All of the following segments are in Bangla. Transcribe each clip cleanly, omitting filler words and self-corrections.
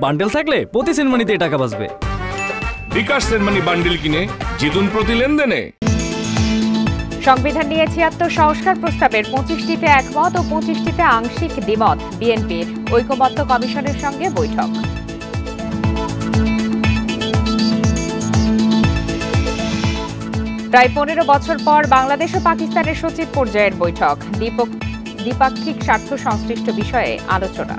বান্ডেল থাকলে প্রতি সেনমানিতে টাকা বাঁচবে। বিকাশ সেনমানি বান্ডেল কিনে জিতুন প্রতি লেনদেনে। সংবিধান নিয়ে ৭৬ সংস্কার প্রস্তাবের ২৫টিতে একমত ও ২৫টিতে আংশিক দ্বিমত বিএনপির। ঐকমত্য কমিশনের সঙ্গে বৈঠক। প্রায় ১৫ বছর পর বাংলাদেশ ও পাকিস্তানের সচিব পর্যায়ের বৈঠক। দ্বিপাক্ষিক স্বার্থ সংশ্লিষ্ট বিষয়ে আলোচনা।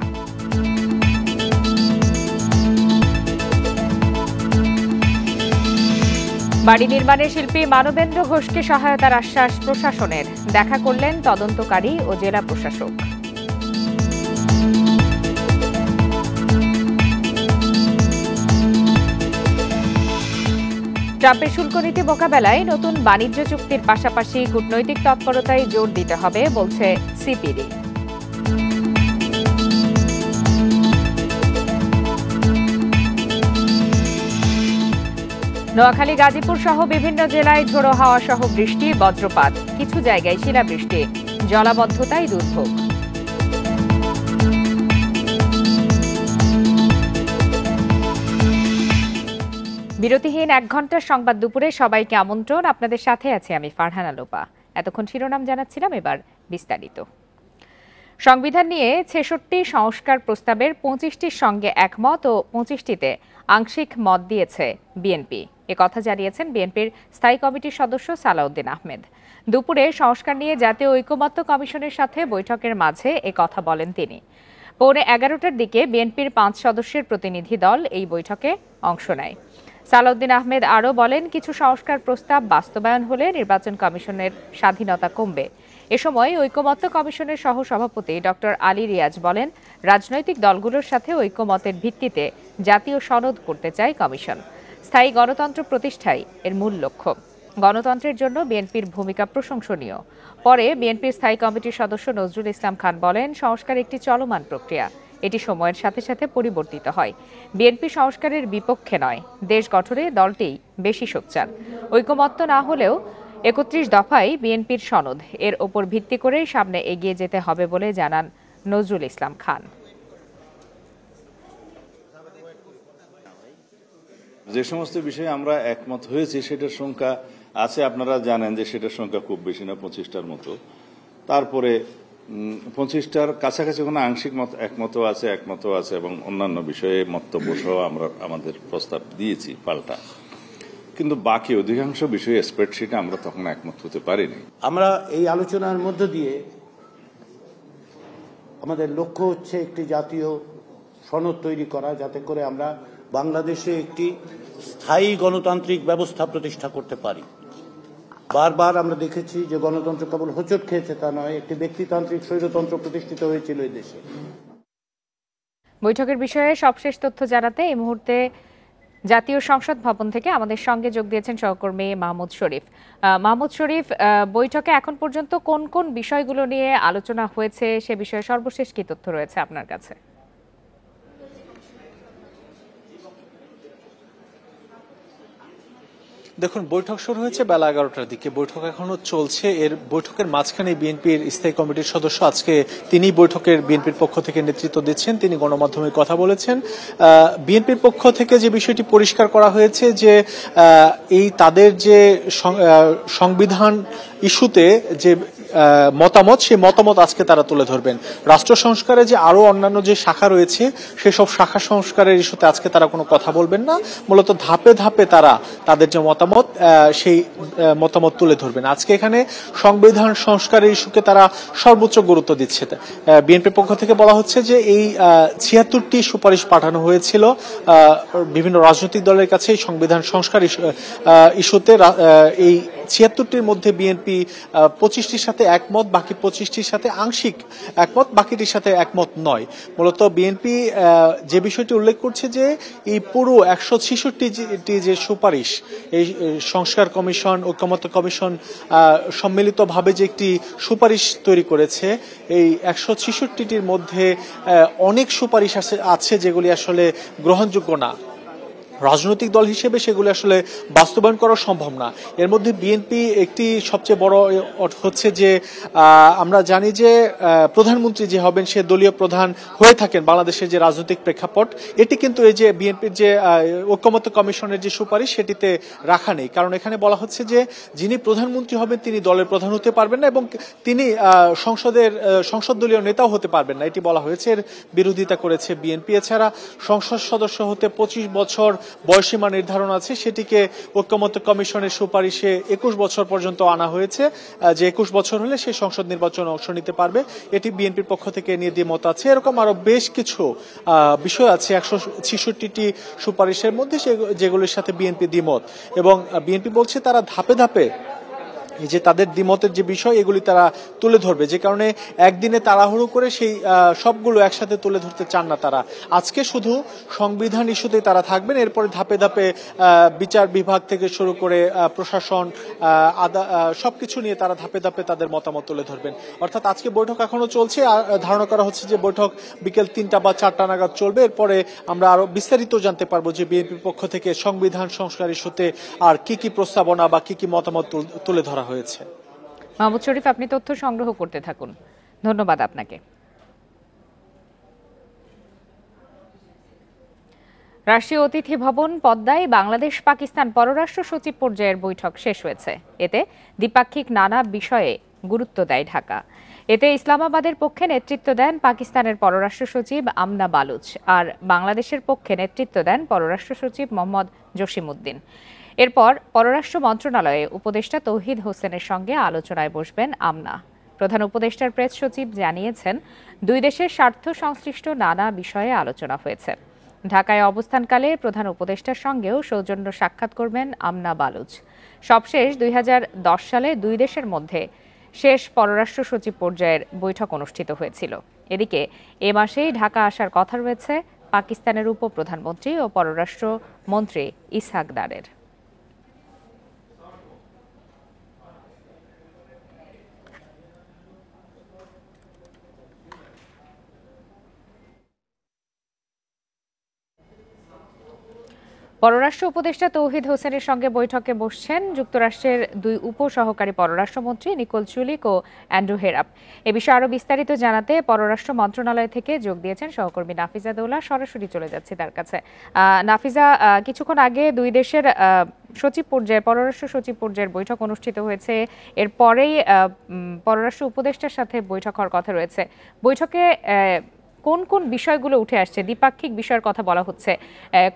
বাড়ি নির্মাণে শিল্পী মানবেন্দ্র ঘোষকে সহায়তার আশ্বাস প্রশাসনের। দেখা করলেন তদন্তকারী ও জেলা প্রশাসক। ট্রাম্পের শুল্ক নীতি মোকাবেলায় নতুন বাণিজ্য চুক্তির পাশাপাশি কূটনৈতিক তৎপরতায় জোর দিতে হবে বলছে সিপিডি। নোয়াখালী, গাজীপুর সহ বিভিন্ন জেলায় ঝোড়ো হাওয়া সহ বৃষ্টি, বজ্রপাত, কিছু জায়গায় শিলাবৃষ্টি, জলাবদ্ধতায় দুর্ভোগ। বিরতিহীন ১ ঘন্টার সংবাদ দুপুরে সবাইকে আমন্ত্রণ। আপনাদের সাথে আছি আমি ফারহানা লোপা। এতক্ষণ শিরোনাম জানাচ্ছিলাম, এবার বিস্তারিত। সংবিধান নিয়ে ৬৬ সংস্কার প্রস্তাবের ২৫টির সঙ্গে একমত ও ২৫টিতে আংশিক মত দিয়েছে বিএনপি। একথা জানিয়েছেন বিএনপির স্থায়ী কমিটির সদস্য সালাউদ্দিন আহমেদ। দুপুরে সংস্কার নিয়ে জাতীয় ঐকমত্য কমিশনের সাথে বৈঠকের মাঝে একথা বলেন তিনি। পৌনে ১১টার দিকে বিএনপির ৫ সদস্যের প্রতিনিধি দল এই বৈঠকে অংশ নেয়। সালাউদ্দিন আহমেদ আরও বলেন, কিছু সংস্কার প্রস্তাব বাস্তবায়ন হলে নির্বাচন কমিশনের স্বাধীনতা কমবে। এ সময় ঐকমত্য কমিশনের সহ সভাপতি ডক্টর আলী রিয়াজ বলেন, রাজনৈতিক দলগুলোর সাথে ঐকমতের ভিত্তিতে জাতীয় সনদ করতে চায় কমিশন। স্থায়ী গণতন্ত্র প্রতিষ্ঠাই এর মূল লক্ষ্য। গণতন্ত্রের জন্য বিএনপির ভূমিকা প্রশংসনীয়। পরে বিএনপির স্থায়ী কমিটির সদস্য নজরুল ইসলাম খান বলেন, সংস্কার একটি চলমান প্রক্রিয়া, এটি সময়ের সাথে সাথে পরিবর্তিত হয়। বিএনপি সংস্কারের বিপক্ষে নয়, দেশ গঠনে দলটি বেশি সোচ্চার। ঐকমত্য না হলেও ৩১ দফায় বিএনপির সনদ, এর ওপর ভিত্তি করেই সামনে এগিয়ে যেতে হবে বলে জানান নজরুল ইসলাম খান। যে সমস্ত বিষয়ে আমরা একমত হয়েছি সেটার সংখ্যা আছে, আপনারা জানেন যে সেটার সংখ্যা খুব বেশি না, 25টার মতো। তারপরে 25টার কাছাকাছি কোনো আংশিক মত একমতও আছে এবং অন্যান্য বিষয়ে মন্তব্য সহ আমরা আমাদের প্রস্তাব দিয়েছি পাল্টা। কিন্তু বাকি অধিকাংশ বিষয়ে স্প্রেডশিটে আমরা তখন একমত হতে পারিনি। আমরা এই আলোচনার মধ্য দিয়ে আমাদের লক্ষ্য হচ্ছে একটি জাতীয় সনদ তৈরি করা, যাতে করে আমরা বাংলাদেশে একটি স্থায়ী গণতান্ত্রিক ব্যবস্থা প্রতিষ্ঠা করতে পারি। বারবার আমরা দেখেছি যে গণতন্ত্র কেবল হোঁচট খেয়েছে তা নয়, একটি ব্যক্তিতান্ত্রিক স্বৈরতন্ত্র প্রতিষ্ঠিত হয়েছিল এই দেশে। বৈঠকের বিষয়ে সবশেষ তথ্য জানাতে এই মুহূর্তে জাতীয় সংসদ ভবন থেকে আমাদের সঙ্গে যোগ দিয়েছেন সহকর্মী মাহমুদ শরীফ। মাহমুদ শরীফ, বৈঠকে এখন পর্যন্ত কোন কোন বিষয়গুলো নিয়ে আলোচনা হয়েছে, সে বিষয়ে সর্বশেষ কি তথ্য রয়েছে আপনার কাছে? দেখুন, বৈঠক শুরু হয়েছে বেলা 11টার দিকে, বৈঠক এখনো চলছে। এর বৈঠকের মাঝখানে বিএনপির স্থায়ী কমিটির সদস্য আজকে তিনি বৈঠকের বিএনপির পক্ষ থেকে নেতৃত্ব দিচ্ছেন, তিনি গণমাধ্যমে কথা বলেছেন। বিএনপির পক্ষ থেকে যে বিষয়টি পরিষ্কার করা হয়েছে যে এই তাদের যে সংবিধান ইস্যুতে যে মতামত, সেই মতামত আজকে তারা তুলে ধরবেন। রাষ্ট্র সংস্কারে যে আরো অন্যান্য যে শাখা রয়েছে সেসব শাখা সংস্কারের ইস্যুতে আজকে তারা কোনো কথা বলবেন না। মূলত ধাপে ধাপে তারা তাদের যে মতামত সেই মতামত তুলে ধরবেন। আজকে এখানে সংবিধান সংস্কারের ইস্যুকে তারা সর্বোচ্চ গুরুত্ব দিচ্ছে। বিএনপির পক্ষ থেকে বলা হচ্ছে যে এই ৭৬টি সুপারিশ পাঠানো হয়েছিল বিভিন্ন রাজনৈতিক দলের কাছে এই সংবিধান সংস্কার ইস্যুতে। এই ৭৬টির মধ্যে বিএনপি 25টির সাথে একমত, বাকি 25টির সাথে আংশিক একমত, বাকিটির সাথে একমত নয়। মূলত বিএনপি যে বিষয়টি উল্লেখ করছে যে এই পুরো 166টি যে সুপারিশ, এই সংস্কার কমিশন, ঐকমত্য কমিশন সম্মিলিতভাবে যে একটি সুপারিশ তৈরি করেছে, এই 166টির মধ্যে অনেক সুপারিশ আছে যেগুলি আসলে গ্রহণযোগ্য না। রাজনৈতিক দল হিসেবে সেগুলো আসলে বাস্তবায়ন করা সম্ভব না। এর মধ্যে বিএনপি একটি সবচেয়ে বড় হচ্ছে যে আমরা জানি যে প্রধানমন্ত্রী যে হবেন সে দলীয় প্রধান হয়ে থাকেন বাংলাদেশের যে রাজনৈতিক প্রেক্ষাপট, এটি কিন্তু এই যে বিএনপির যে ঐকমত্য কমিশনের যে সুপারিশ সেটিতে রাখা নেই। কারণ এখানে বলা হচ্ছে যে যিনি প্রধানমন্ত্রী হবেন তিনি দলের প্রধান হতে পারবেন না এবং তিনি সংসদ দলীয় নেতাও হতে পারবেন না, এটি বলা হয়েছে। এর বিরোধিতা করেছে বিএনপি। এছাড়া সংসদ সদস্য হতে 25 বছর বয়সীমা নির্ধারণ আছে, সেটিকে ঐকমত্য কমিশনের সুপারিশে 21 বছর পর্যন্ত আনা হয়েছে, যে 21 বছর হলে সে সংসদ নির্বাচনে অংশ নিতে পারবে। এটি বিএনপির পক্ষ থেকে নিয়ে দ্বিমত আছে। এরকম আরো বেশ কিছু বিষয় আছে 166টি সুপারিশের মধ্যে যেগুলির সাথে বিএনপি দ্বিমত, এবং বিএনপি বলছে তারা ধাপে ধাপে এই যে তাদের দ্বিমতের যে বিষয় এগুলি তারা তুলে ধরবে, যে কারণে একদিনে তাড়াহুড়ো করে সেই সবগুলো একসাথে তুলে ধরতে চান না তারা। আজকে শুধু সংবিধান ইস্যুতেই তারা থাকবেন, এরপরে ধাপে ধাপে বিচার বিভাগ থেকে শুরু করে প্রশাসন সবকিছু নিয়ে তারা ধাপে ধাপে তাদের মতামত তুলে ধরবেন। অর্থাৎ আজকে বৈঠক এখনো চলছে, ধারণা করা হচ্ছে যে বৈঠক বিকেল 3টা বা 4টা নাগাদ চলবে। এরপরে আমরা আরো বিস্তারিত জানতে পারবো যে বিএনপির পক্ষ থেকে সংবিধান সংস্কার ইস্যুতে আর কি কি প্রস্তাবনা বা কি কি মতামত তুলে ধরা হয়েছে। মাহমুদ শরীফ, আপনি তথ্য সংগ্রহ করতে থাকুন, ধন্যবাদ আপনাকে। রাষ্ট্রীয় অতিথি ভবন পদ্মায় বাংলাদেশ পাকিস্তান পররাষ্ট্র সচিব পর্যায়ের বৈঠক শেষ হয়েছে। এতে দ্বিপাক্ষিক নানা বিষয়ে গুরুত্ব দেয় ঢাকা। এতে ইসলামাবাদের পক্ষে নেতৃত্ব দেন পাকিস্তানের পররাষ্ট্র সচিব আমনা বালুচ, আর বাংলাদেশের পক্ষে নেতৃত্ব দেন পররাষ্ট্র সচিব মোহাম্মদ জসিমউদ্দিন। এরপর পররাষ্ট্র মন্ত্রণালয়ে উপদেষ্টা তৌহিদ হোসেনের সঙ্গে আলোচনায় বসবেন আমনা। প্রধান উপদেষ্টার প্রেস সচিব জানিয়েছেন, দুই দেশের স্বার্থ সংশ্লিষ্ট নানা বিষয়ে আলোচনা হয়েছে। ঢাকায় অবস্থানকালে প্রধান উপদেষ্টার সঙ্গেও সৌজন্য সাক্ষাৎ করবেন আমনা বালুচ। সবশেষ 2010 সালে দুই দেশের মধ্যে শেষ পররাষ্ট্র সচিব পর্যায়ের বৈঠক অনুষ্ঠিত হয়েছিল। এদিকে এ মাসেই ঢাকা আসার কথা রয়েছে পাকিস্তানের উপপ্রধানমন্ত্রী ও পররাষ্ট্র মন্ত্রী ইসহাক দারের। পররাষ্ট্র উপদেষ্টা তৌহিদ হোসেনের সঙ্গে বৈঠকে বসছেন যুক্তরাষ্ট্রের দুই উপসহকারী পররাষ্ট্রমন্ত্রী নিকোল চুলিক ও অ্যান্ড্রু হেরাপ। এ বিষয়ে আরও বিস্তারিত জানাতে পররাষ্ট্র মন্ত্রণালয় থেকে যোগ দিয়েছেন সহকর্মী নাফিজা দৌলা। সরাসরি চলে যাচ্ছে তার কাছে। নাফিজা, কিছুক্ষণ আগে দুই দেশের সচিব পর্যায়ের পররাষ্ট্র সচিব পর্যায়ের বৈঠক অনুষ্ঠিত হয়েছে, এরপরেই পররাষ্ট্র উপদেষ্টার সাথে বৈঠক হওয়ার কথা রয়েছে। বৈঠকে কোন কোন বিষয়গুলো উঠে আসছে? দ্বিপাক্ষিক বিষয়ের কথা বলা হচ্ছে,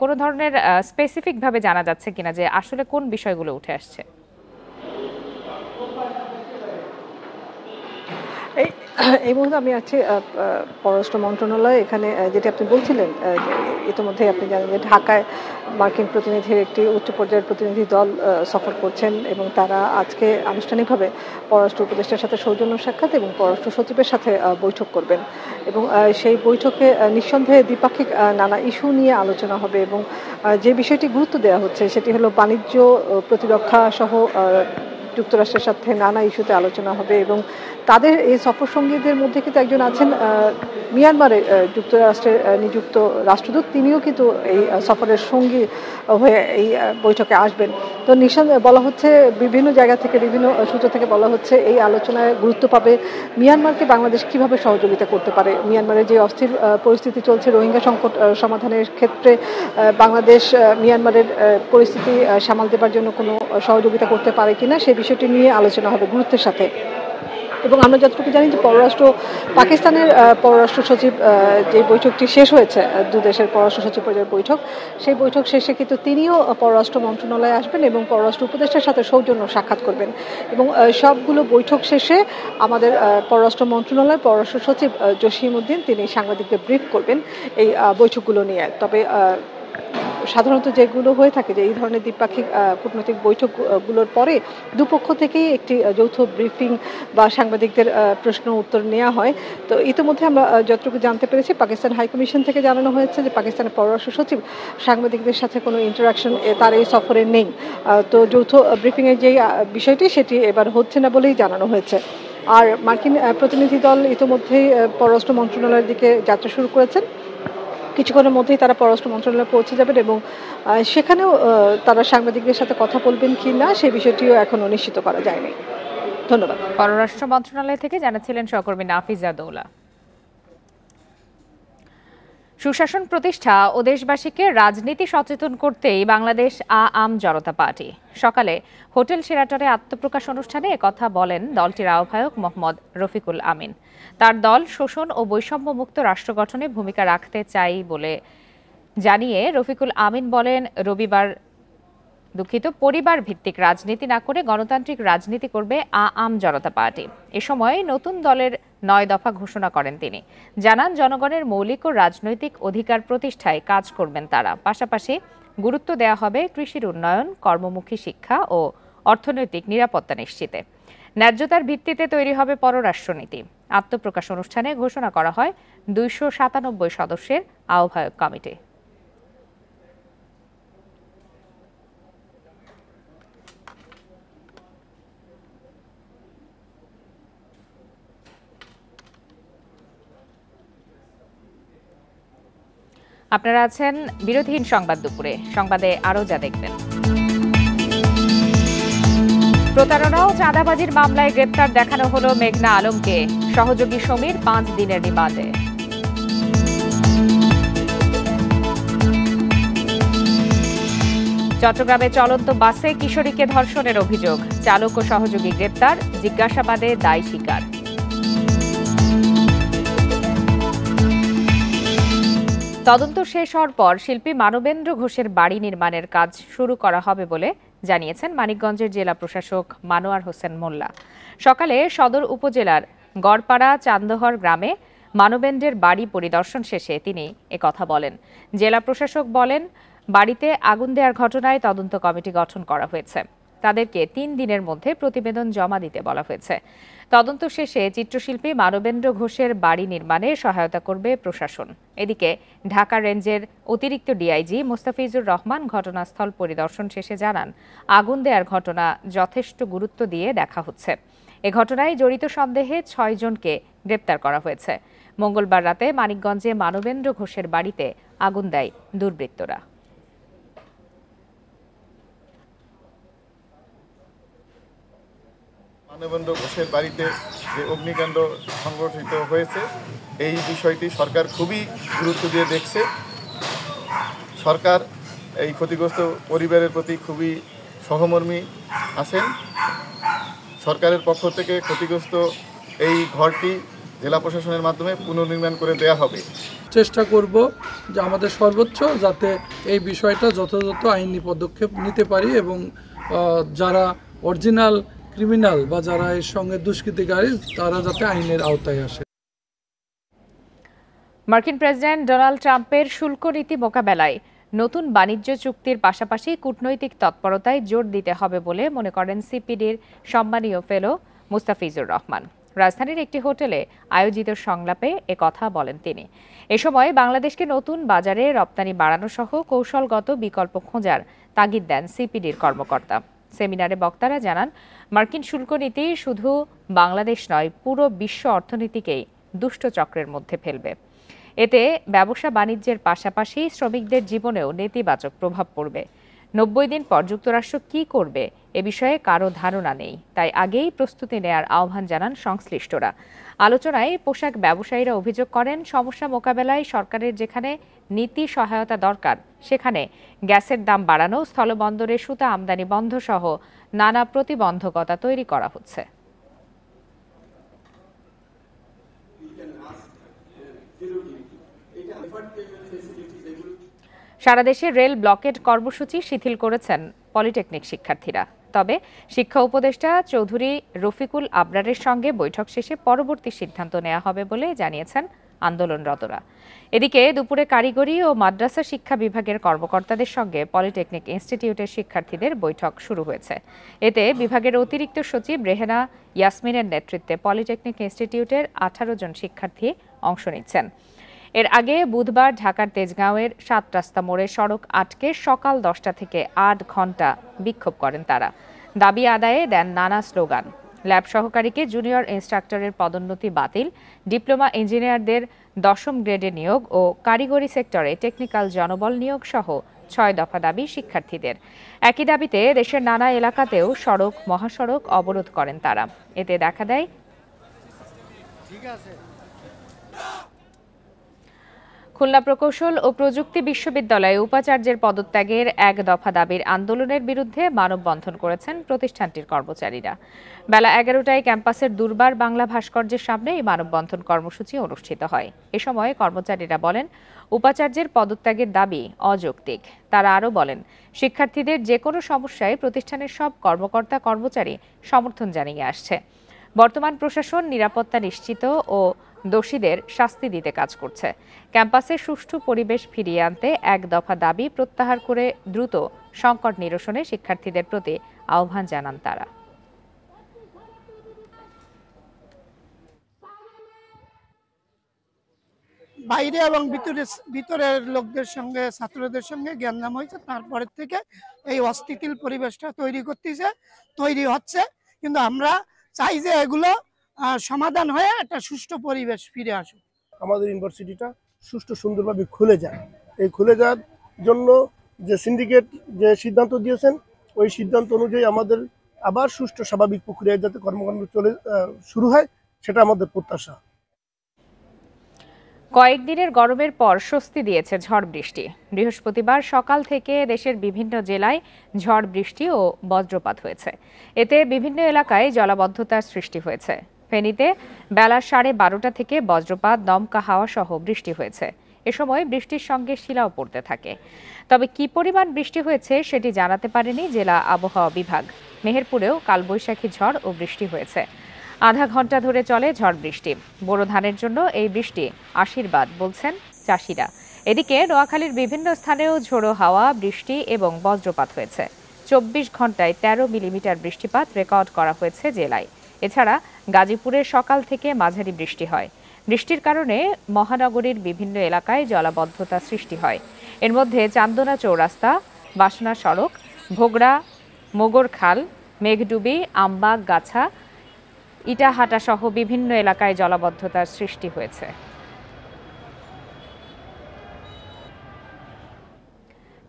কোনো ধরনের স্পেসিফিক ভাবে জানা যাচ্ছে কিনা যে আসলে কোন বিষয়গুলো উঠে আসছে? এই মুহূর্তে আমি আছি পররাষ্ট্র মন্ত্রণালয়। এখানে যেটি আপনি বলছিলেন, ইতিমধ্যে আপনি জানেন যে ঢাকায় মার্কিন প্রতিনিধির একটি উচ্চ পর্যায়ের প্রতিনিধি দল সফর করছেন এবং তারা আজকে আনুষ্ঠানিকভাবে পররাষ্ট্র উপদেষ্টার সাথে সৌজন্য সাক্ষাৎ এবং পররাষ্ট্র সচিবের সাথে বৈঠক করবেন এবং সেই বৈঠকে নিঃসন্দেহে দ্বিপাক্ষিক নানা ইস্যু নিয়ে আলোচনা হবে এবং যে বিষয়টি গুরুত্ব দেওয়া হচ্ছে সেটি হলো বাণিজ্য, প্রতিরক্ষা সহ যুক্তরাষ্ট্রের সাথে নানা ইস্যুতে আলোচনা হবে এবং তাদের এই সফর সঙ্গীদের মধ্যে কিন্তু একজন আছেন মিয়ানমারে যুক্তরাষ্ট্রের নিযুক্ত রাষ্ট্রদূত, তিনিও কিন্তু এই সফরের সঙ্গী হয়ে এই বৈঠকে আসবেন। তো নিঃসন্দেহে বলা হচ্ছে, বিভিন্ন জায়গা থেকে বিভিন্ন সূত্র থেকে বলা হচ্ছে এই আলোচনায় গুরুত্ব পাবে মিয়ানমারকে বাংলাদেশ কিভাবে সহযোগিতা করতে পারে। মিয়ানমারের যে অস্থির পরিস্থিতি চলছে, রোহিঙ্গা সংকট সমাধানের ক্ষেত্রে বাংলাদেশ মিয়ানমারের পরিস্থিতি সামাল দেবার জন্য কোনো সহযোগিতা করতে পারে কিনা সেই বিষয়টি নিয়ে আলোচনা হবে গুরুত্বের সাথে। এবং আমরা যতটুকু জানি যে পাকিস্তানের পররাষ্ট্র সচিব যে বৈঠকটি শেষ হয়েছে, দু দেশের পররাষ্ট্র সচিব পর্যায়ের বৈঠক, সেই বৈঠক শেষে কিন্তু তিনিও পররাষ্ট্র মন্ত্রণালয়ে আসবেন এবং পররাষ্ট্র উপদেষ্টার সাথে সৌজন্য সাক্ষাৎ করবেন এবং সবগুলো বৈঠক শেষে আমাদের পররাষ্ট্র মন্ত্রণালয়ের পররাষ্ট্র সচিব জসিমউদ্দিন তিনি সাংবাদিকদের ব্রিফ করবেন এই বৈঠকগুলো নিয়ে। তবে সাধারণত যেগুলো হয়ে থাকে যে এই ধরনের দ্বিপাক্ষিক কূটনৈতিক বৈঠকগুলোর পরে দুপক্ষ থেকেই একটি যৌথ ব্রিফিং বা সাংবাদিকদের প্রশ্ন উত্তর নেওয়া হয়। তো ইতিমধ্যে আমরা যতটুকু জানতে পেরেছি পাকিস্তান হাইকমিশন থেকে জানানো হয়েছে যে পাকিস্তানের পররাষ্ট্র সচিব সাংবাদিকদের সাথে কোনো ইন্টারাকশন তার এই সফরে নেই। তো যৌথ ব্রিফিংয়ের যে বিষয়টি সেটি এবার হচ্ছে না বলেই জানানো হয়েছে। আর মার্কিন প্রতিনিধি দল ইতিমধ্যেই পররাষ্ট্র মন্ত্রণালয়ের দিকে যাত্রা শুরু করেছেন কিছুক্ষণের মধ্যেই তারা পররাষ্ট্র মন্ত্রণালয়ে পৌঁছে যাবেন এবং সেখানেও তারা সাংবাদিকদের সাথে কথা বলবেন কি না সেই বিষয়টিও এখনো নিশ্চিত করা যায়নি। ধন্যবাদ। পররাষ্ট্র মন্ত্রণালয় থেকে জানাচ্ছিলেন সহকর্মী নাফিজা দৌলা। সুশাসন প্রতিষ্ঠা ও দেশবাসীকে রাজনীতি সচেতন করতেই বাংলাদেশ আম জনতা পার্টি সকালে হোটেল শেরাটনে আত্মপ্রকাশ অনুষ্ঠানে একথা বলেন দলটির আহ্বায়ক মোহাম্মদ রফিকুল আমিন। তার দল শোষণ ও বৈষম্যমুক্ত রাষ্ট্র গঠনে ভূমিকা রাখতে চাই বলে জানিয়ে রফিকুল আমিন বলেন পরিবার ভিত্তিক রাজনীতি না করে গণতান্ত্রিক রাজনীতি করবে আম জনতা পার্টি। এ সময় নতুন দলের 9 দফা ঘোষণা করেন তিনি। জানান জনগণের মৌলিক ও রাজনৈতিক অধিকার প্রতিষ্ঠায় কাজ করবেন তারা। পাশাপাশি গুরুত্ব দেওয়া হবে কৃষির উন্নয়ন, কর্মমুখী শিক্ষা ও অর্থনৈতিক নিরাপত্তা নিশ্চিতে। ন্যায্যতার ভিত্তিতে তৈরি হবে পররাষ্ট্রনীতি। আত্মপ্রকাশ অনুষ্ঠানে ঘোষণা করা হয় 297 সদস্যের আহ্বায়ক কমিটি। আপনারা আছেন বিরোধীহীন সংবাদ দুপুরে। সংবাদে আরো যা দেখবেন। প্রতারণা ও চাঁদাবাজির মামলায় গ্রেপ্তার দেখানো হলো মেঘনা আলমকে। সহযোগী সমীর 5 দিনের রিমান্ডে। চট্টগ্রামে চলন্ত বাসে কিশোরীকে ধর্ষণের অভিযোগ। চালক ও সহযোগী গ্রেপ্তার, জিজ্ঞাসাবাদে দায় স্বীকার। তদন্ত শেষ হওয়ার পর শিল্পী মানবেন্দ্র ঘোষের বাড়ি নির্মাণের কাজ শুরু করা হবে বলে জানিয়েছেন মানিকগঞ্জের জেলা প্রশাসক মানোয়ার হোসেন মোল্লা। সকালে সদর উপজেলার গড়পাড়া চান্দহর গ্রামে মানবেন্দ্রের বাড়ি পরিদর্শন শেষে তিনি একথা বলেন। জেলা প্রশাসক বলেন, বাড়িতে আগুন দেওয়ার ঘটনায় তদন্ত কমিটি গঠন করা হয়েছে। তাদেরকে 3 দিনের মধ্যে প্রতিবেদন জমা দিতে বলা হয়েছে। তদন্ত শেষে চিত্রশিল্পী মানবেন্দ্র ঘোষের বাড়ি নির্মাণে সহায়তা করবে প্রশাসন। এদিকে ঢাকা রেঞ্জের অতিরিক্ত ডিআইজি মোস্তাফিজুর রহমান ঘটনাস্থল পরিদর্শন শেষে জানান, আগুন দেওয়ার ঘটনা যথেষ্ট গুরুত্ব দিয়ে দেখা হচ্ছে। এ ঘটনায় জড়িত সন্দেহে 6 জনকে গ্রেপ্তার করা হয়েছে। মঙ্গলবার রাতে মানিকগঞ্জে মানবেন্দ্র ঘোষের বাড়িতে আগুন দেয় দুর্বৃত্তরা। মানবেন্দ্র ঘোষের বাড়িতে যে অগ্নিকাণ্ড সংঘটিত হয়েছে এই বিষয়টি সরকার খুবই গুরুত্ব দিয়ে দেখছে। সরকার এই ক্ষতিগ্রস্ত পরিবারের প্রতি খুবই সহমর্মী আছেন। সরকারের পক্ষ থেকে ক্ষতিগ্রস্ত এই ঘরটি জেলা প্রশাসনের মাধ্যমে পুনর্নির্মাণ করে দেয়া হবে। চেষ্টা করব যে আমাদের সর্বোচ্চ যাতে এই বিষয়টা যথাযথ আইনি পদক্ষেপ নিতে পারি এবং যারা অরিজিনাল ক্রিমিনাল বা যারা এর সঙ্গে দুষ্কৃতিকারী তারা যাতে আইনের আওতায় আসে। মার্কিন প্রেসিডেন্ট ডোনাল্ড ট্রাম্পের শুল্ক নীতি মোকাবেলায় নতুন বাণিজ্য চুক্তির পাশাপাশি কূটনৈতিক তৎপরতায় জোর দিতে হবে বলে মনে করেন সিপিডির সম্মানীয় ফেলো মুস্তাফিজুর রহমান। রাজধানীর একটি হোটেলে আয়োজিত সংলাপে একথা বলেন তিনি। এ সময় বাংলাদেশকে নতুন বাজারে রপ্তানি বাড়ানো সহ কৌশলগত বিকল্প খোঁজার তাগিদ দেন সিপিডির কর্মকর্তা। সেমিনারে বক্তারা জানান, মার্কিন শুল্ক নীতি শুধু বাংলাদেশ নয়, পুরো বিশ্ব অর্থনীতিকেই দুষ্ট চক্রের মধ্যে ফেলবে। এতে ব্যবসা বাণিজ্যের পাশাপাশি শ্রমিকদের জীবনেও নেতিবাচক প্রভাব পড়বে। 90 দিন পর যুক্তরাষ্ট্র কি করবে এ বিষয়ে কারো ধারণা নেই, তাই আগেই প্রস্তুতি নেয়ার আহ্বান জানান সংশ্লিষ্টরা। আলোচনায় পোশাক ব্যবসায়ীরা অভিযোগ করেন, সমস্যা মোকাবেলায় সরকারের যেখানে নীতি সহায়তা দরকার সেখানে গ্যাসের দাম বাড়ানো, স্থলবন্দরে সুতা আমদানি বন্ধ সহ নানা প্রতিবন্ধকতা তৈরি করা হচ্ছে। সারা দেশে রেল ব্লকেড কর্মসূচি শিথিল করেছেন পলিটেকনিক শিক্ষার্থীরা। তবে শিক্ষা উপদেষ্টা চৌধুরী রফিকুল আবরারের সঙ্গে বৈঠক শেষে পরবর্তী সিদ্ধান্ত নেওয়া হবে বলে জানিয়েছেন আন্দোলনরতরা। এদিকে দুপুরে কারিগরি ও মাদ্রাসা শিক্ষা বিভাগের কর্মকর্তাদের সঙ্গে পলিটেকনিক ইনস্টিটিউটের শিক্ষার্থীদের বৈঠক শুরু হয়েছে। এতে বিভাগের অতিরিক্ত সচিব রেহেনা ইয়াসমিনের নেতৃত্বে পলিটেকনিক ইনস্টিটিউটের 18 জন শিক্ষার্থী অংশ নিচ্ছেন। এর আগে বুধবার ঢাকার তেজগাঁওয়ের 7 রাস্তা মোড়ে সড়ক আটকে সকাল 10টা থেকে 8 ঘণ্টা বিক্ষোভ করেন তারা। দাবি আদায়ে দেন নানা স্লোগান। ল্যাব সহকারীকে জুনিয়র ইনস্ট্রাক্টরের পদোন্নতি বাতিল, ডিপ্লোমা ইঞ্জিনিয়ারদের 10ম গ্রেডে নিয়োগ ও কারিগরি সেক্টরে টেকনিক্যাল জনবল নিয়োগ সহ 6 দফা দাবি শিক্ষার্থীদের। একই দাবিতে দেশের নানা এলাকাতেও সড়ক মহাসড়ক অবরোধ করেন তারা। এতে দেখা দেয় খুলনা প্রকৌশল ও প্রযুক্তি বিশ্ববিদ্যালয়ে উপাচার্যের পদত্যাগের 1 দফা দাবির আন্দোলনের বিরুদ্ধে মানববন্ধন করেছেন প্রতিষ্ঠানটির কর্মচারীরা। বেলা 11টায় ক্যাম্পাসের দুর্বার বাংলা ভাস্কর্যের সামনে এই মানববন্ধন কর্মসূচি অনুষ্ঠিত হয়। এ সময় কর্মচারীরা বলেন, উপাচার্যের পদত্যাগের দাবি অযৌক্তিক। তারা আরও বলেন, শিক্ষার্থীদের যে কোনো সমস্যায় প্রতিষ্ঠানের সব কর্মকর্তা কর্মচারী সমর্থন জানিয়ে আসছে। বর্তমান প্রশাসন নিরাপত্তা নিশ্চিত ও দোষীদের শাস্তি দিতে কাজ করছে। ক্যাম্পাসে সুষ্ঠু পরিবেশ ফিরিয়ে আনতে 1 দফা দাবি প্রত্যাহার করে দ্রুত সংকট নিরসনে শিক্ষার্থীদের প্রতি আহ্বান জানান তারা। বাইরে এবং ভিতরের লোকদের সঙ্গে ছাত্রদের সঙ্গে জ্ঞানদাম হয়েছে, তারপরের থেকে এই অস্থিতিশীল পরিবেশটা তৈরি হচ্ছে। কিন্তু আমরা চাই যে এগুলো সমাধান হয়ে একটা সুষ্ঠু পরিবেশ ফিরে আসুক। আমাদের ইউনিভার্সিটিটা সুষ্ঠু সুন্দরভাবে খুলে যায়। এই খুলে যাওয়ার জন্য যে সিন্ডিকেট যে সিদ্ধান্ত দিয়েছেন, ওই সিদ্ধান্ত অনুযায়ী আমাদের আবার সুষ্ঠু স্বাভাবিক প্রক্রিয়ায় যাতে কর্মকাণ্ড শুরু হয়, সেটা আমাদের প্রত্যাশা। কয়েকদিনের গরমের পর স্বস্তি দিয়েছে ঝড় বৃষ্টি। বৃহস্পতিবার সকাল থেকে দেশের বিভিন্ন জেলায় ঝড় বৃষ্টি ও বজ্রপাত হয়েছে। এতে বিভিন্ন এলাকায় জলাবদ্ধতার সৃষ্টি হয়েছে। ফেনীতে বেলা 12:30 থেকে বজ্রপাত, দমকা হাওয়া সহ বৃষ্টি হয়েছে। এ সময় বৃষ্টির সঙ্গে শিলাও পড়তে থাকে। তবে কি পরিমাণ বৃষ্টি হয়েছে সেটি জানাতে পারেনি জেলা আবহাওয়া বিভাগ। মেহেরপুরেও কালবৈশাখী ঝড় ও বৃষ্টি হয়েছে। আধা ঘন্টা ধরে চলে ঝড় বৃষ্টি। বোরো ধানের জন্য এই বৃষ্টি আশীর্বাদ বলছেন চাষিরা। এদিকে নোয়াখালীর বিভিন্ন স্থানেও ঝোড়ো হাওয়া, বৃষ্টি এবং বজ্রপাত হয়েছে। 24 ঘন্টায় 13 মিলিমিটার বৃষ্টিপাত রেকর্ড করা হয়েছে জেলায়। এছাড়া গাজীপুরে সকাল থেকে মাঝারি বৃষ্টি হয়। বৃষ্টির কারণে মহানগরীর বিভিন্ন এলাকায় জলাবদ্ধতা সৃষ্টি হয়। এর মধ্যে চান্দনা চৌরাস্তা, বাসনা সড়ক, ভোগড়া, মোগরখাল, মেঘডুবি, আমবাগ, গাছা, ইটাহাটা সহ বিভিন্ন এলাকায় জলাবদ্ধতার সৃষ্টি হয়েছে।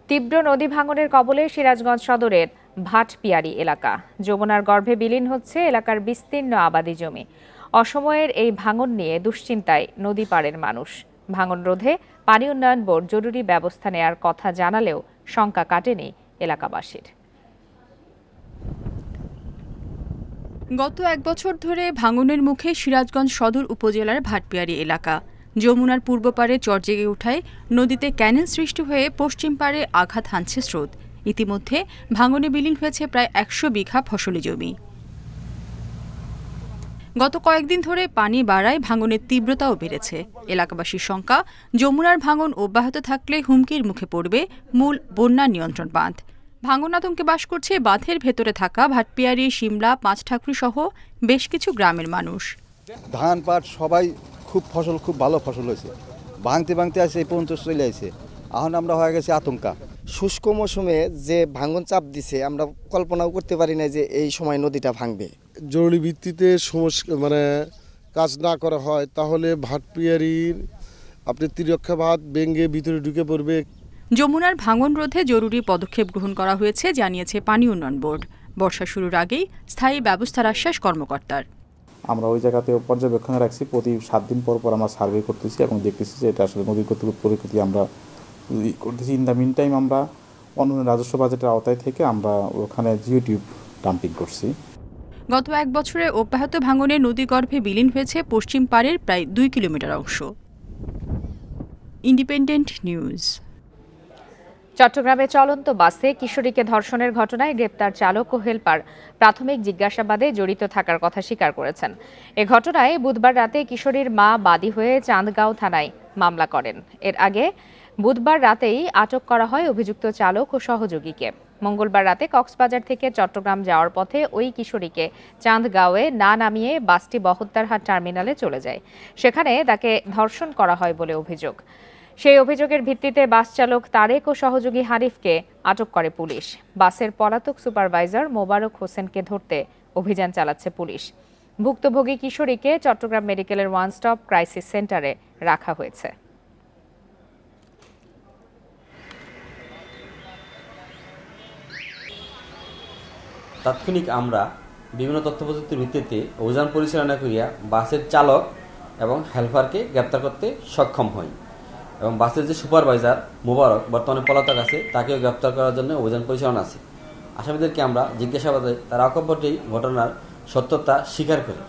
তীব্র নদী ভাঙনের কবলে সিরাজগঞ্জ সদরের ভাটপিয়ারি এলাকা। যমুনার গর্ভে বিলীন হচ্ছে এলাকার বিস্তীর্ণ আবাদি জমি। অসময়ের এই ভাঙন নিয়ে দুশ্চিন্তায় নদী পাড়ের মানুষ। ভাঙন রোধে পানি উন্নয়ন বোর্ড জরুরি ব্যবস্থা নেয়ার কথা জানালেও শঙ্কা কাটেনি এলাকাবাসীর। গত 1 বছর ধরে ভাঙনের মুখে সিরাজগঞ্জ সদর উপজেলার ভাটপিয়ারি এলাকা। যমুনার পূর্ব পারে চর জেগে ওঠায় নদীতে ক্যানেল সৃষ্টি হয়ে পশ্চিম পারে আঘাত হানছে স্রোত। ইতিমধ্যে ভাঙনে বিলীন হয়েছে প্রায় 100 বিঘা ফসলি জমি। গত কয়েকদিন ধরে পানি বাড়ায় ভাঙনের তীব্রতাও বেড়েছে। এলাকাবাসীর শঙ্কা, যমুনার ভাঙন অব্যাহত থাকলে হুমকির মুখে পড়বে মূল বন্যা নিয়ন্ত্রণ বাঁধ। ভাঙন আতঙ্কে বাস করছে বাঁধের ভেতরে থাকা ভাটপিয়ারি, শিমলা, পাঁচঠাকুরি সহ বেশ কিছু গ্রামের মানুষ। ধান পাট সবাই খুব ভালো ফসল হয়েছে। ভাঙতে আসে এই পর্যন্ত চলে আসে। এখন আমরা হয়ে গেছে আতঙ্কা। শুষ্ক মৌসুমে যে ভাঙন চাপ দিছে, আমরা কল্পনাও করতে পারি না যে এই সময় নদীটা ভাঙবে। জরুরি ভিত্তিতে কাজ না করা হয় তাহলে ভাটপিয়ারির ত্রিরক্ষা বাঁধ ভেঙে ভিতরে ঢুকে পড়বে। যমুনার ভাঙন রোধে জরুরি পদক্ষেপ গ্রহণ করা হয়েছে জানিয়েছে পানি উন্নয়ন বোর্ড। বর্ষা শুরুর আগেই স্থায়ী ব্যবস্থার আশ্বাস কর্মকর্তার। আমরা ওই জায়গাতে পর্যবেক্ষণে রাখছি। প্রতি 7 দিন পর আমরা সার্ভে করতেছি এবং দেখতেছি যে এটা আসলে নদীর পরিস্থিতি আমরা করতেছি। ইন দ্য মিন টাইম আমরা অন্য রাজস্ব বাজেটের আওতায় থেকে আমরা ওখানে জিওটিউব ডাম্পিং করছি। গত 1 বছরে অব্যাহত ভাঙনে নদীগর্ভে বিলীন হয়েছে পশ্চিম পাড়ের প্রায় 2 কিলোমিটার অংশ। Independent news. চট্টগ্রামে চলন্ত বাসে কিশোরীকে ধর্ষণের ঘটনায় গ্রেপ্তার চালক ও হেলপার প্রাথমিক জিজ্ঞাসাবাদে জড়িত থাকার কথা স্বীকার করেছেন। এ ঘটনায় বুধবার রাতে কিশোরীর মা বাদী হয়ে চান্দগাঁও থানায় মামলা করেন। এর আগে বুধবার রাতেই আটক করা হয় অভিযুক্ত চালক ও সহযোগীকে। মঙ্গলবার রাতে কক্সবাজার থেকে চট্টগ্রাম যাওয়ার পথে ওই কিশোরীকে চান্দগাঁওয়ে না নামিয়ে বাসটি বহদ্দারহাট টার্মিনালে চলে যায়। সেখানে তাকে ধর্ষণ করা হয় বলে অভিযোগ। সেই অভিযোগের ভিত্তিতে বাস চালক তারেক ও সহযোগী হানিফকে আটক করে পুলিশ। বাসের পলাতক সুপারভাইজার মোবারক হোসেনকে ধরতে অভিযান চালাচ্ছে পুলিশ। ভুক্তভোগী কিশোরীকে চট্টগ্রাম মেডিকেলের ওয়ান স্টপ ক্রাইসিস সেন্টারে রাখা হয়েছে। তাৎক্ষণিক আমরা বিভিন্ন তথ্য প্রযুক্তির ভিত্তিতে অভিযান পরিচালনা করিয়া বাসের চালক এবং হেলপারকে গ্রেপ্তার করতে সক্ষম হই এবং বাসের যে সুপারভাইজার মোবারক বর্তমানে পলাতক আছে তাকেও গ্রেপ্তার করার জন্য অভিযান পরিচালনা আছে। আসামিদেরকে আমরা জিজ্ঞাসাবাদে তারা অকপটেই ঘটনার সত্যতা স্বীকার করে।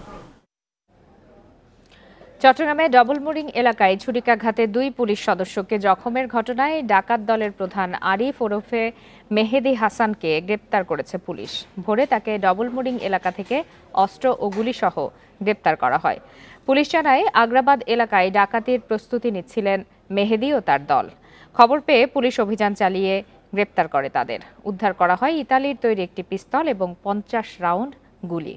চট্টগ্রামে ডবলমুরিং এলাকায় ছুরিকাঘাতে 2 পুলিশ সদস্যকে জখমের ঘটনায় ডাকাত দলের প্রধান আরিফ ওরফে মেহেদি হাসানকে গ্রেপ্তার করেছে পুলিশ। ভোরে তাকে ডবলমুরিং এলাকা থেকে অস্ত্র ও গুলিসহ গ্রেপ্তার করা হয়। পুলিশ জানায় আগ্রাবাদ এলাকায় ডাকাতির প্রস্তুতি নিচ্ছিলেন মেহেদি ও তার দল। খবর পেয়ে পুলিশ অভিযান চালিয়ে গ্রেপ্তার করে তাদের। উদ্ধার করা হয় ইতালির তৈরি একটি পিস্তল এবং 50 রাউন্ড গুলি।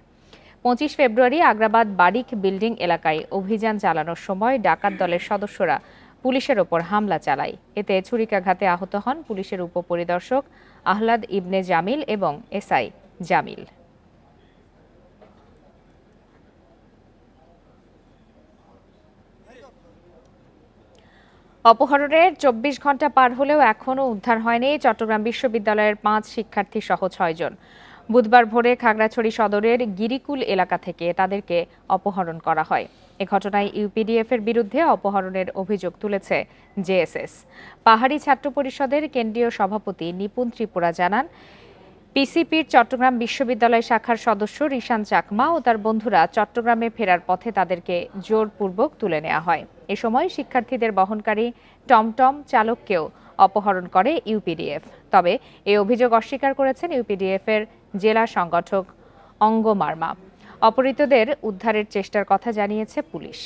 25 ফেব্রুয়ারি আগ্রাবাদ বারিক বিল্ডিং এলাকায় অভিযান চালানোর সময় ডাকাত দলের সদস্যরা পুলিশের ওপর হামলা চালায়। এতে ছুরিকাঘাতে আহত হন পুলিশের উপপরিদর্শক আহলাদ ইবনে জামিল এবং এসআই জামিল। অপহরণের 24 ঘন্টা পার হলেও এখনও উদ্ধার হয়নি চট্টগ্রাম বিশ্ববিদ্যালয়ের 5 শিক্ষার্থী সহ 6 জন। বুধবার ভোরে খাগড়াছড়ি সদরের গিরিকুল এলাকা থেকে তাদেরকে অপহরণ করা হয়। এ ঘটনায় ইউপিডিএফ এর বিরুদ্ধে অপহরণের অভিযোগ তুলেছে জেএসএস। পাহাড়ি ছাত্র পরিষদের কেন্দ্রীয় সভাপতি নিপুণ ত্রিপুরা জানান, পিসিপির চট্টগ্রাম বিশ্ববিদ্যালয় শাখার সদস্য রিশান চাকমা ও তার বন্ধুরা চট্টগ্রামে ফেরার পথে তাদেরকে জোরপূর্বক তুলে নেওয়া হয়। এ সময় শিক্ষার্থীদের বহনকারী টমটম চালককেও অপহরণ করে ইউপিডিএফ। তবে এই অভিযোগ অস্বীকার করেছেন ইউপিডিএফ এর জেলা সংগঠক অঙ্গ মার্মা। অপহৃতদের উদ্ধারের চেষ্টার কথা জানিয়েছে পুলিশ।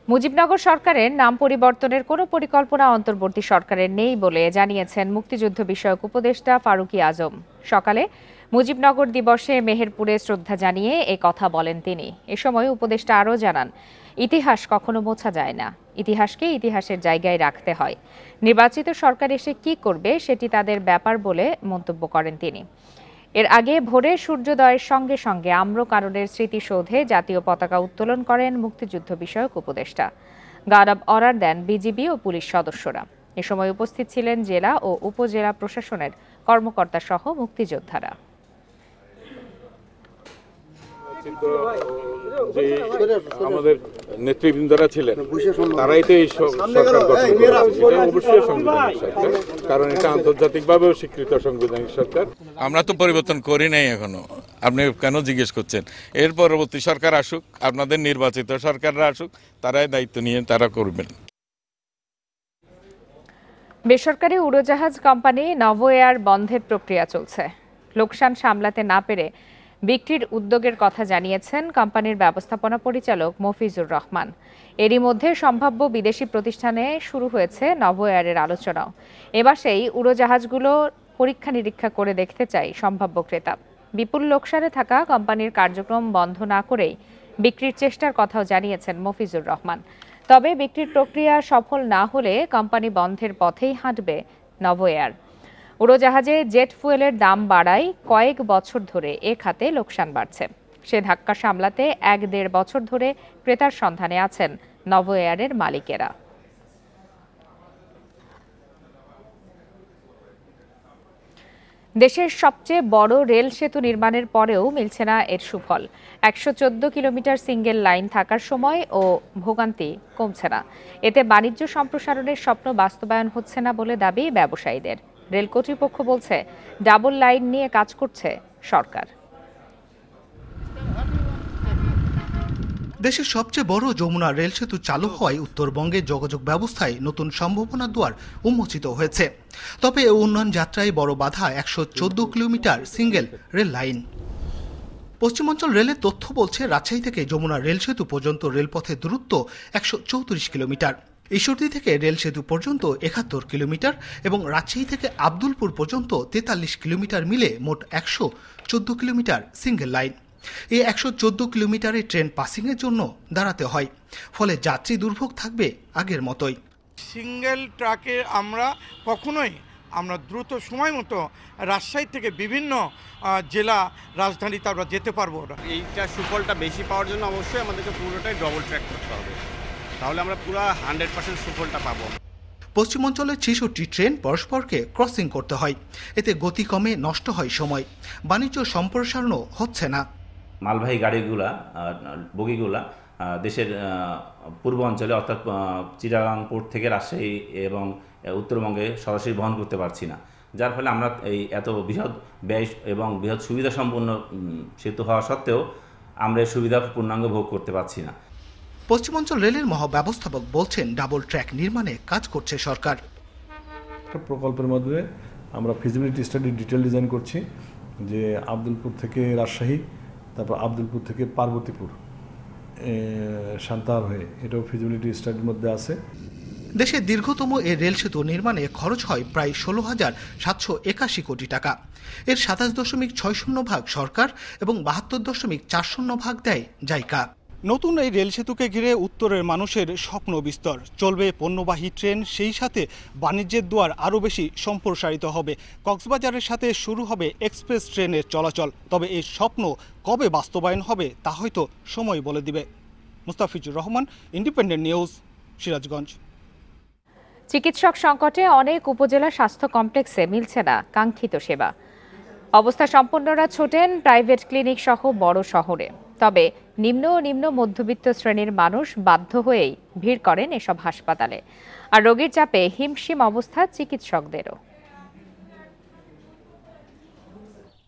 মুজিবনগর সরকারের নাম পরিবর্তনের কোনো পরিকল্পনা অন্তর্বর্তী সরকারের নেই বলে জানিয়েছেন মুক্তিযুদ্ধ বিষয়ক উপদেষ্টা ফারুকী আজম। সকালে মুজিবনগর দিবসে মেহেরপুরে শ্রদ্ধা জানিয়ে এ কথা বলেন তিনি। এ সময় উপদেষ্টা আরও জানান, ইতিহাস কখনো মোছা যায় না, ইতিহাসকে ইতিহাসের জায়গায় রাখতে হয়। নির্বাচিত সরকার এসে কি করবে সেটি তাদের ব্যাপার বলে মন্তব্য করেন তিনি। এর আগে ভোরে সূর্যোদয়ের সঙ্গে সঙ্গে আম্রকাননের স্মৃতিসৌধে জাতীয় পতাকা উত্তোলন করেন মুক্তিযুদ্ধ বিষয়ক উপদেষ্টা। গার্ড অব অনার দেন বিজিবি ও পুলিশ সদস্যরা। এ সময় উপস্থিত ছিলেন জেলা ও উপজেলা প্রশাসনের কর্মকর্তা সহ মুক্তিযোদ্ধারা। আমাদের নেতৃবৃন্দরা ছিলেন তারাই তো এই সরকার গঠন করেছে, অবশ্যই সাংবিধানিক সরকার, কারণ এটা আন্তর্জাতিকভাবেও স্বীকৃত সাংবিধানিক সরকার। আমরা তো পরিবর্তন করি নাই এখনো, আপনি কেন জিজ্ঞেস করছেন? এর পরবর্তী সরকার আসুক, আপনাদের নির্বাচিত সরকাররা আসুক, তারাই দায়িত্ব নিয়ে তারা করবেন। বেসরকারি উড়োজাহাজ কোম্পানি নভো এয়ার বন্ধের প্রক্রিয়া চলছে। লোকসান সামলাতে না পেরে বিক্রির উদ্যোগের কথা জানিয়েছেন কোম্পানির ব্যবস্থাপনা পরিচালক মফিজুর রহমান। এরই মধ্যে সম্ভাব্য বিদেশি প্রতিষ্ঠানে শুরু হয়েছে নভো এয়ারের আলোচনাও। এবার সেই উড়োজাহাজগুলো পরীক্ষা নিরীক্ষা করে দেখতে চাই সম্ভাব্য ক্রেতা। বিপুল লোকসানে থাকা কোম্পানির কার্যক্রম বন্ধ না করেই বিক্রির চেষ্টার কথাও জানিয়েছেন মফিজুর রহমান। তবে বিক্রির প্রক্রিয়া সফল না হলে কোম্পানি বন্ধের পথেই হাঁটবে নভো এয়ার। উড়োজাহাজে জেট ফুয়েলের দাম বাড়ায় কয়েক বছর ধরে এ খাতে লোকসান বাড়ছে। সে ধাক্কা সামলাতে 1-1.5 বছর ধরে ক্রেতার সন্ধানে আছেন নভো এয়ারের মালিকেরা। দেশের সবচেয়ে বড় রেল সেতু নির্মাণের পরেও মিলছে না এর সুফল। 114 কিলোমিটার সিঙ্গেল লাইন থাকার সময় ও ভোগান্তি কমছে না। এতে বাণিজ্য সম্প্রসারণের স্বপ্ন বাস্তবায়ন হচ্ছে না বলে দাবি ব্যবসায়ীদের। রেল কর্তৃপক্ষ বলছে, ডাবল লাইন নিয়ে কাজ করছে সরকার। দেশের সবচেয়ে বড় যমুনা রেল সেতু চালু হওয়ায় উত্তরবঙ্গের যোগাযোগ ব্যবস্থায় নতুন সম্ভাবনার দুয়ার উন্মোচিত হয়েছে। তবে এই উন্নয়ন যাত্রায় বড় বাধা 114 কিলোমিটার সিঙ্গেল রেল লাইন। পশ্চিমাঞ্চল রেলের তথ্য বলছে, রাজশাহী থেকে যমুনা রেল সেতু পর্যন্ত রেলপথের দূরত্ব 134 কিলোমিটার, ঈশ্বরদী থেকে রেল সেতু পর্যন্ত 71 কিলোমিটার এবং রাজশাহী থেকে আব্দুলপুর পর্যন্ত 43 কিলোমিটার মিলে মোট 114 কিলোমিটার সিঙ্গেল লাইন। এই 114 কিলোমিটারে ট্রেন পাসিংয়ের জন্য দাঁড়াতে হয়, ফলে যাত্রী দুর্ভোগ থাকবে আগের মতোই। সিঙ্গেল ট্রাকে আমরা কখনোই আমরা দ্রুত সময় মতো রাজশাহী থেকে বিভিন্ন জেলা রাজধানীতে আমরা যেতে পারবো। এইটা সুফলটা বেশি পাওয়ার জন্য অবশ্যই আমাদেরকে পুরোটাই ডবল ট্র্যাক করতে হবে, তাহলে আমরা পুরো 100% সুফলটা পাবো। পশ্চিমাঞ্চলের 66 ট্রেন পরস্পরকে ক্রসিং করতে হয়, এতে গতি কমে, নষ্ট হয় সময়, বাণিজ্য সম্প্রসারণও হচ্ছে না। মালবাহী গাড়িগুলা বগিগুলা দেশের পূর্ব অঞ্চলে অর্থাৎ চিটাগাং পোর্ট থেকে রাজশাহী এবং উত্তরবঙ্গে সরাসরি বহন করতে পারছি না, যার ফলে আমরা এই এত বৃহৎ ব্যয় এবং বৃহৎ সুবিধা সম্পন্ন সেতু হওয়া সত্ত্বেও আমরা এই সুবিধা পূর্ণাঙ্গ ভোগ করতে পারছি না। পশ্চিমাঞ্চল রেলের মহাব্যবস্থাপক বলছেন, ডাবল ট্র্যাক নির্মাণে কাজ করছে সরকার। প্রকল্পের মধ্যে আমরা ফিজিবিলিটি স্টাডি ডিটেল ডিজাইন করছি, যে আব্দুলপুর থেকে রাজশাহী, তারপর আব্দুলপুর থেকে পার্বতীপুর সান্তাহার হয়ে, এটাও ফিজিবিলিটি স্টাডির মধ্যে আছে। দেশের দীর্ঘতম এই রেল সেতু নির্মাণে খরচ হয় প্রায় 16,781 কোটি টাকা। এর 27.60% সরকার এবং 72.40% দেয় জাইকা। নতুন এই রেল সেতুকে ঘিরে উত্তরের মানুষের স্বপ্ন বিস্তর। চলবে পণ্যবাহী ট্রেন, সেই সাথে বাণিজ্যের দুয়ার আরও বেশি সম্প্রসারিত হবে। কক্সবাজারের সাথে শুরু হবে এক্সপ্রেস ট্রেনের চলাচল। তবে এই স্বপ্ন কবে বাস্তবায়ন হবে তা হয়তো সময় বলে দিবে। Mustafizur Rahman, independent news, Sirajganj. চিকিৎসক সংকটে অনেক উপজেলা স্বাস্থ্য কমপ্লেক্সে মিলছে না কাঙ্ক্ষিত সেবা। অবস্থা সম্পন্নরা ছোটেন প্রাইভেট ক্লিনিক সহ বড় শহরে। তবে নিম্ন ও নিম্ন মধ্যবিত্ত শ্রেণীর মানুষ বাধ্য হয়েই ভিড় করেন এসব হাসপাতালে। আর রোগীর চাপে হিমশিম অবস্থা চিকিৎসকদেরও।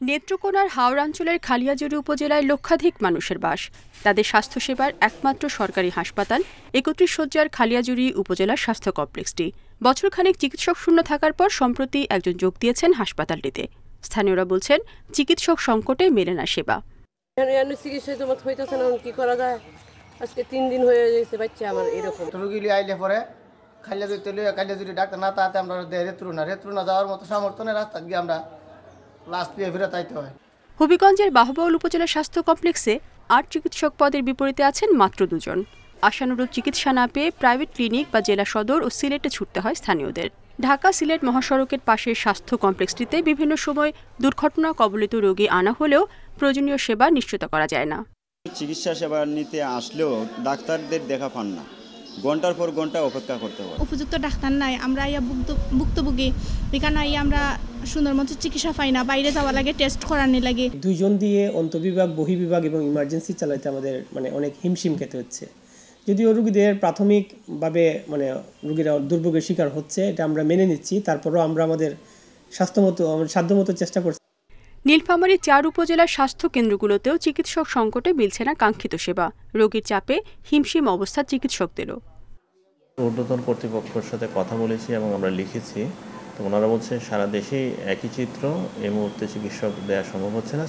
নেত্রকোনার হাওড়াঞ্চলের খালিয়াজুড়ি উপজেলায় লক্ষাধিক মানুষের বাস। তাদের স্বাস্থ্যসেবার একমাত্র সরকারি হাসপাতাল 31 শয্যার খালিয়াজুড়ি উপজেলা স্বাস্থ্য কমপ্লেক্সটি। বছরখানেক চিকিৎসক শূন্য থাকার পর সম্প্রতি একজন যোগ দিয়েছেন হাসপাতালটিতে। স্থানীয়রা বলছেন, চিকিৎসক সংকটে মেলে না সেবা। চিকিৎসা তোমার হইতেছে না, কি করা যায়? আজকে 3 দিন হয়ে গেছে বাচ্চা আমার এরকম। রোগী আইলে পরে খালিয়াজুড়ি ডাক্তার না তাতে আমরা রেত্রুনা যাওয়ার মতো সামর্থ্য নেই, রাস্তা গিয়ে আমরা লাস্ট দিয়ে ফিরে তাইতে হয়। হবিগঞ্জের বাহুবল উপজেলা স্বাস্থ্য কমপ্লেক্সে 8 চিকিৎসক পদের বিপরীতে আছেন মাত্র 2 জন। আশানুরূপ চিকিৎসা না পেয়ে প্রাইভেট ক্লিনিক বা জেলা সদর ও সিলেটে ছুটতে হয় স্থানীয়দের। ঢাকা সিলেট মহাসড়কের পাশের স্বাস্থ্য কমপ্লেক্সটিতে বিভিন্ন সময় দুর্ঘটনা কবলিত রোগী আনা হলেও প্রয়োজনীয় সেবা নিশ্চিত করা যায় না। চিকিৎসা সেবা নিতে আসলেও ডাক্তারদের দেখা পান না, ঘন্টার পর ঘন্টা অপেক্ষা করতে হয়। উপযুক্ত ডাক্তার নাই, আমরা ভুক্তভোগী, এখানে আমরা সুন্দর মতো চিকিৎসা পাই না, বাইরে যাওয়া লাগে, টেস্ট করানো লাগে। 2 জন দিয়ে অন্তঃবিভাগ, বহির্বিভাগ এবং ইমার্জেন্সি চালাতে আমাদের অনেক হিমশিম খেতে হচ্ছে। যদিও রোগীদের প্রাথমিকভাবে রোগীরা দুর্ভোগের শিকার হচ্ছে, এটা আমরা মেনে নিচ্ছি, তারপরও আমরা আমাদের সাধ্যমতো চেষ্টা করছি। নীলফামারী 4 উপজেলার স্বাস্থ্য কেন্দ্রগুলোতেও চিকিৎসক সংকটে মিলছে না কাঙ্ক্ষিত সেবা। রোগীর চাপে হিমশিম অবস্থা চিকিৎসকদেরও। ঊর্ধ্বতন কর্তৃপক্ষের সাথে কথা বলেছি এবং আমরা লিখেছি, তো ওনারা বলছেন সারা দেশেই একই চিত্র, এই মুহূর্তে চিকিৎসক দেওয়া সম্ভব হচ্ছে না।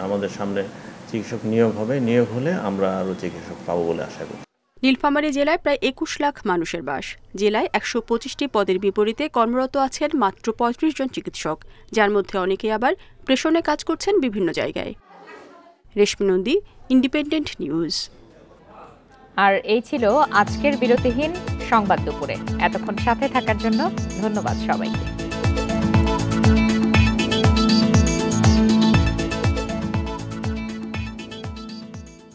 আমাদের সামনে চিকিৎসক নিয়োগ হবে, নিয়োগ হলে আমরা আরও চিকিৎসক পাবো বলে আশা করি। নীলফামারী জেলায় প্রায় 21 লাখ মানুষের বাস। জেলায় 125টি পদের বিপরীতে কর্মরত আছেন মাত্র 35 জন চিকিৎসক, যার মধ্যে অনেকে আবার প্রেষণে কাজ করছেন বিভিন্ন জায়গায়। রেশমি নন্দী, ইন্ডিপেন্ডেন্ট নিউজ। আর এই ছিল আজকের বিরতিহীন সংবাদ দুপুরে। এতক্ষণ সাথে থাকার জন্য ধন্যবাদ সবাইকে।